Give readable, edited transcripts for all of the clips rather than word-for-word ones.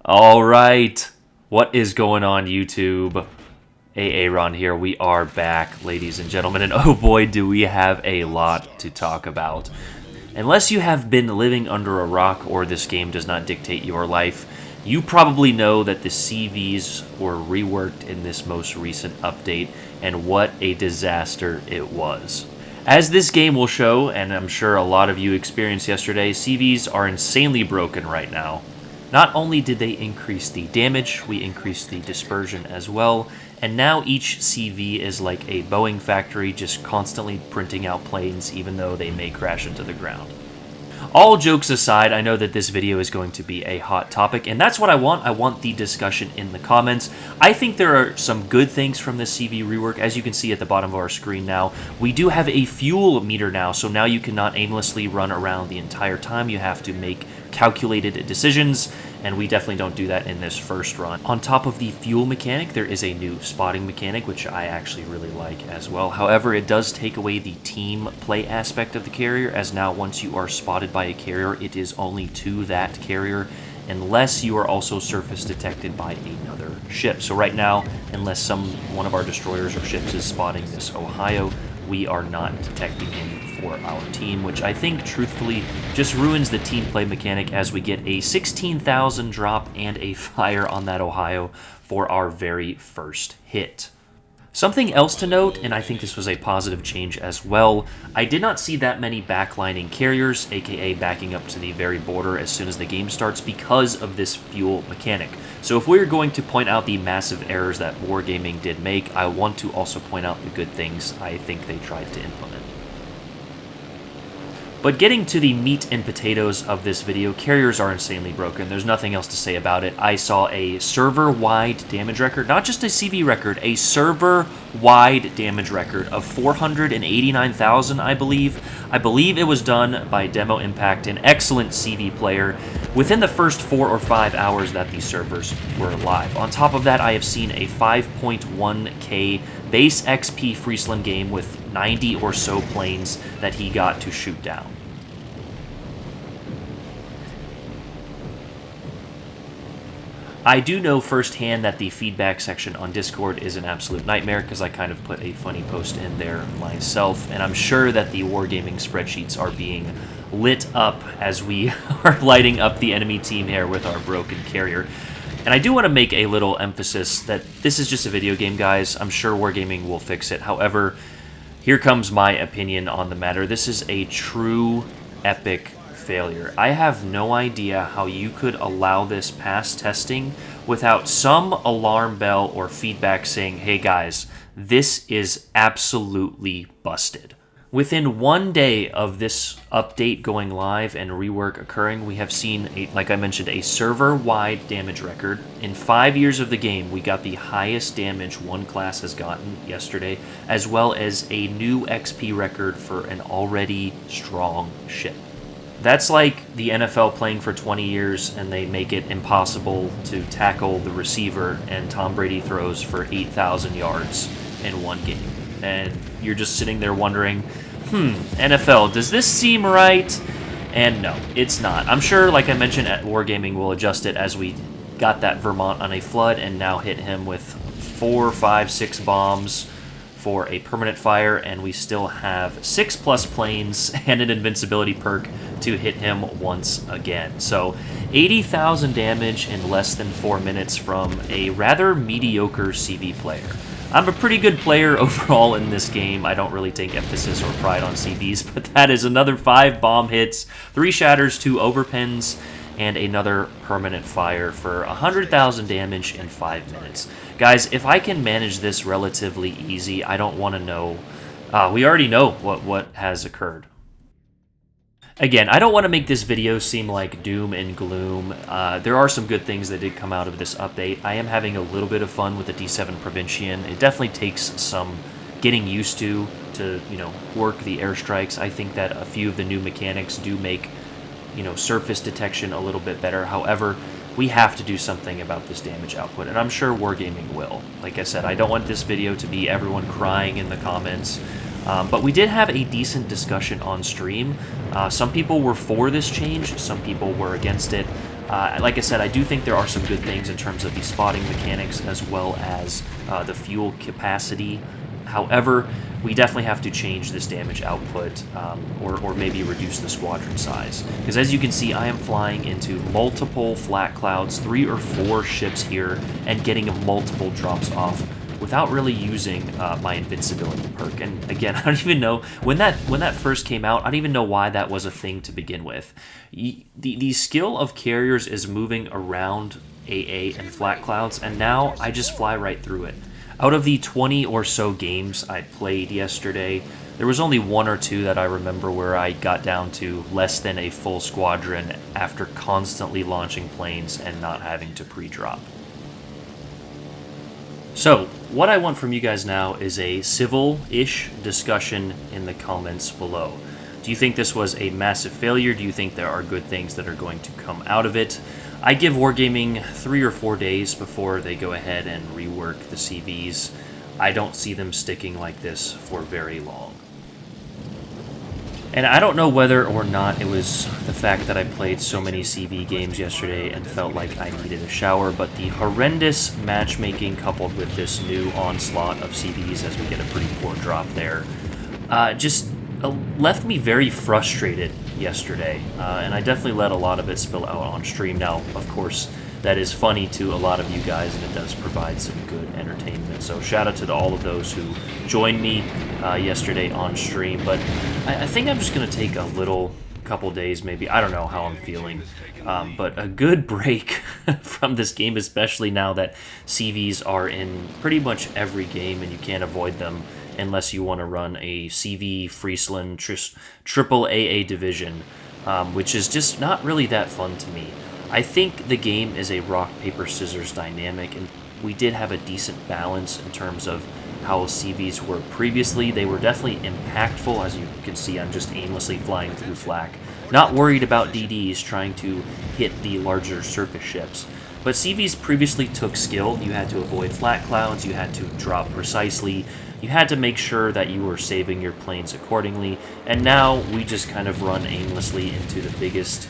All right. What is going on, YouTube? Aaron here. We are back, ladies and gentlemen, and oh boy, do we have a lot to talk about. Unless you have been living under a rock or this game does not dictate your life, you probably know that the CVs were reworked in this most recent update, and what a disaster it was. As this game will show, and I'm sure a lot of you experienced yesterday, CVs are insanely broken right now. Not only did they increase the damage, we increased the dispersion as well, and now each CV is like a Boeing factory just constantly printing out planes even though they may crash into the ground. All jokes aside, I know that this video is going to be a hot topic, and that's what I want. I want the discussion in the comments. I think there are some good things from this CV rework. As you can see at the bottom of our screen now, we do have a fuel meter now, so now you cannot aimlessly run around the entire time. You have to make calculated decisions, and we definitely don't do that in this first run. On top of the fuel mechanic, there is a new spotting mechanic, which I actually really like as well. However, it does take away the team play aspect of the carrier, as now once you are spotted by a carrier, it is only to that carrier, unless you are also surface detected by another ship. So right now, unless one of our destroyers or ships is spotting this Ohio, we are not detecting him for our team, which I think truthfully just ruins the team play mechanic, as we get a 16,000 drop and a fire on that Ohio for our very first hit. Something else to note, and I think this was a positive change as well, I did not see that many backlining carriers, aka backing up to the very border as soon as the game starts, because of this fuel mechanic. So if we're going to point out the massive errors that Wargaming did make, I want to also point out the good things I think they tried to implement. But getting to the meat and potatoes of this video, carriers are insanely broken. There's nothing else to say about it. I saw a server-wide damage record, not just a CV record, a server-wide damage record of 489,000, I believe. I believe it was done by Demo Impact, an excellent CV player, within the first 4 or 5 hours that these servers were live. On top of that, I have seen a 5.1k base XP Friesland game with 90 or so planes that he got to shoot down. I do know firsthand that the feedback section on Discord is an absolute nightmare, because I kind of put a funny post in there myself, and I'm sure that the Wargaming spreadsheets are being lit up as we are lighting up the enemy team here with our broken carrier. And I do want to make a little emphasis that this is just a video game, guys. I'm sure Wargaming will fix it. However, here comes my opinion on the matter. This is a true epic failure. I have no idea how you could allow this past testing without some alarm bell or feedback saying, hey guys, this is absolutely busted. Within 1 day of this update going live and rework occurring, we have seen, like I mentioned, a server-wide damage record. In 5 years of the game, we got the highest damage one class has gotten yesterday, as well as a new XP record for an already strong ship. That's like the NFL playing for 20 years and they make it impossible to tackle the receiver, and Tom Brady throws for 8,000 yards in one game. And you're just sitting there wondering, NFL, does this seem right? And no, it's not. I'm sure, like I mentioned, at Wargaming will adjust it as we got that Vermont on a flood and now hit him with 4, 5, 6 bombs for a permanent fire, and we still have 6+ planes and an invincibility perk to hit him once again. So 80,000 damage in less than 4 minutes from a rather mediocre CV player. I'm a pretty good player overall in this game. I don't really take emphasis or pride on CVs, but that is another 5 bomb hits, 3 shatters, 2 overpins, and another permanent fire for 100,000 damage in 5 minutes. Guys, if I can manage this relatively easy, I don't want to know. We already know what has occurred. Again, I don't want to make this video seem like doom and gloom. There are some good things that did come out of this update. I am having a little bit of fun with the D7 Provincian. It definitely takes some getting used to work the airstrikes. I think that a few of the new mechanics do make surface detection a little bit better. However, we have to do something about this damage output, and I'm sure Wargaming will. Like I said, I don't want this video to be everyone crying in the comments. But we did have a decent discussion on stream. Some people were for this change, some people were against it. Like I said, I do think there are some good things in terms of the spotting mechanics as well as the fuel capacity. However, we definitely have to change this damage output or maybe reduce the squadron size. Because as you can see, I am flying into multiple flat clouds, 3 or 4 ships here, and getting multiple drops off without really using my invincibility perk. And again, I don't even know, when that first came out, I don't even know why that was a thing to begin with. The skill of carriers is moving around AA and flat clouds, and now I just fly right through it. Out of the 20 or so games I played yesterday, there was only 1 or 2 that I remember where I got down to less than a full squadron after constantly launching planes and not having to pre-drop. So, what I want from you guys now is a civil-ish discussion in the comments below. Do you think this was a massive failure? Do you think there are good things that are going to come out of it? I give Wargaming 3 or 4 days before they go ahead and rework the CVs. I don't see them sticking like this for very long. And I don't know whether or not it was the fact that I played so many CV games yesterday and felt like I needed a shower, but the horrendous matchmaking coupled with this new onslaught of CVs as we get a pretty poor drop there just left me very frustrated yesterday, and I definitely let a lot of it spill out on stream. Now, of course, that is funny to a lot of you guys, and it does provide some good entertainment. So shout out to all of those who joined me yesterday on stream. But I think I'm just going to take a couple days maybe. I don't know how I'm feeling. But a good break from this game, especially now that CVs are in pretty much every game and you can't avoid them unless you want to run a CV Friesland triple AA division, which is just not really that fun to me. I think the game is a rock, paper, scissors dynamic, and we did have a decent balance in terms of how CVs were previously. They were definitely impactful. As you can see, I'm just aimlessly flying through flak. Not worried about DDs trying to hit the larger surface ships. But CVs previously took skill. You had to avoid flat clouds, you had to drop precisely, you had to make sure that you were saving your planes accordingly, and now we just kind of run aimlessly into the biggest,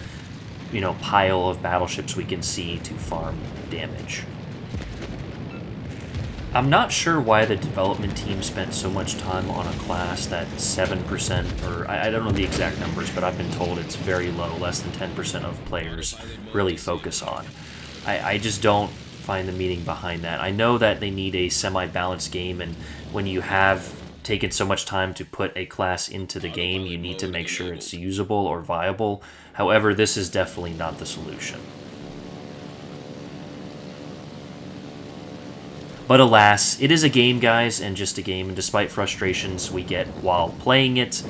pile of battleships we can see to farm damage. I'm not sure why the development team spent so much time on a class that 7%, or I don't know the exact numbers, but I've been told it's very low, less than 10% of players really focus on. I just don't find the meaning behind that. I know that they need a semi-balanced game, and when you have taken so much time to put a class into the game, you need to make sure it's usable or viable. However, this is definitely not the solution. But alas, it is a game, guys, and just a game, and despite frustrations we get while playing it,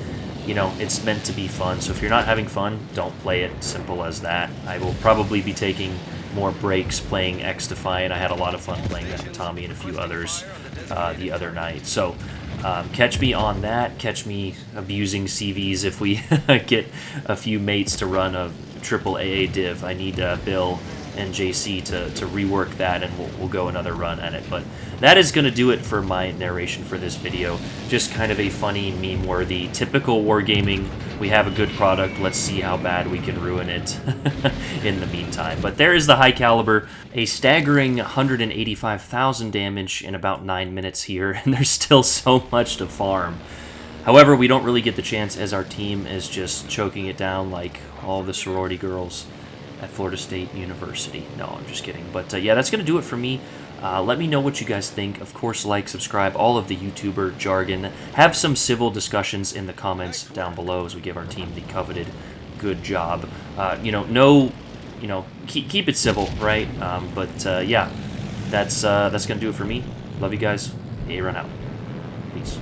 it's meant to be fun. So if you're not having fun, don't play it. Simple as that. I will probably be taking more breaks playing X-Defiant. I had a lot of fun playing that with Tommy and a few others the other night. So catch me on that. Catch me abusing CVs if we get a few mates to run a triple AA div. I need Bill and JC to rework that, and we'll go another run at it. But that is going to do it for my narration for this video. Just kind of a funny, meme-worthy, typical wargaming. We have a good product. Let's see how bad we can ruin it in the meantime. But there is the high caliber, a staggering 185,000 damage in about 9 minutes here, and there's still so much to farm. However, we don't really get the chance as our team is just choking it down like all the sorority girls at Florida State University. No, I'm just kidding. But yeah, that's going to do it for me. Let me know what you guys think. Of course, like, subscribe, all of the YouTuber jargon. Have some civil discussions in the comments down below as we give our team the coveted good job. Keep it civil, right? Yeah, that's going to do it for me. Love you guys. Aaron out. Peace.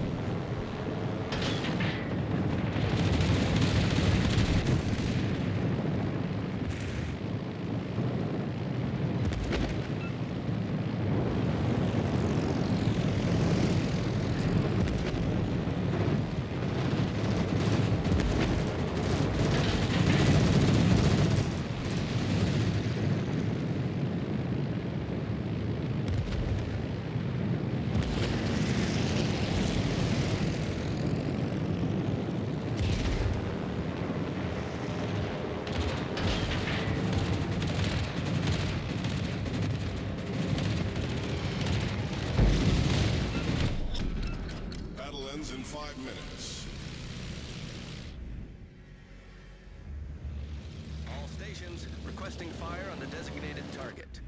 designated target.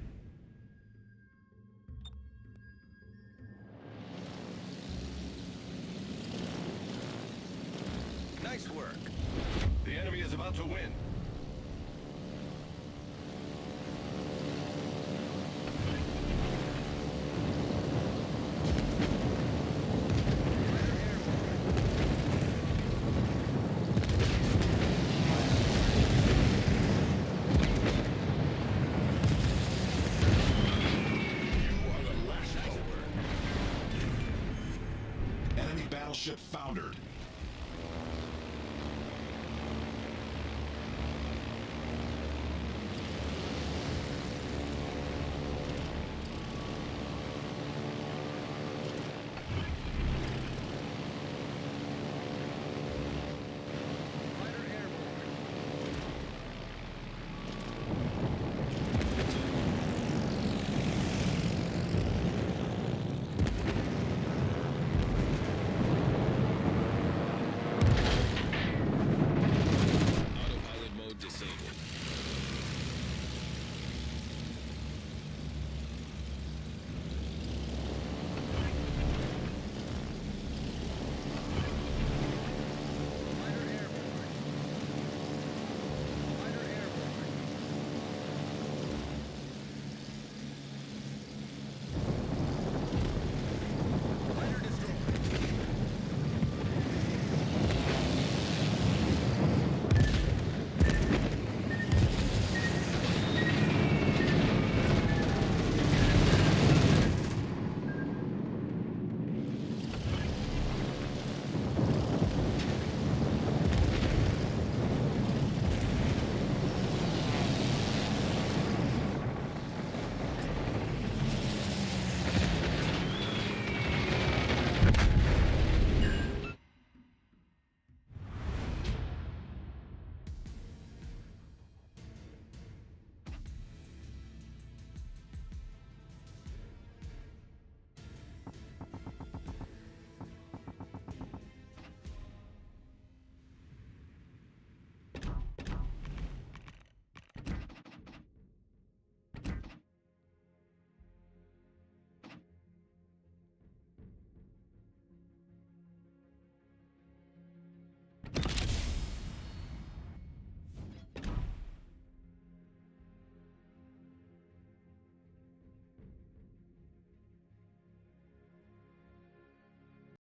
Nice work. The enemy is about to win. Enemy battleship foundered.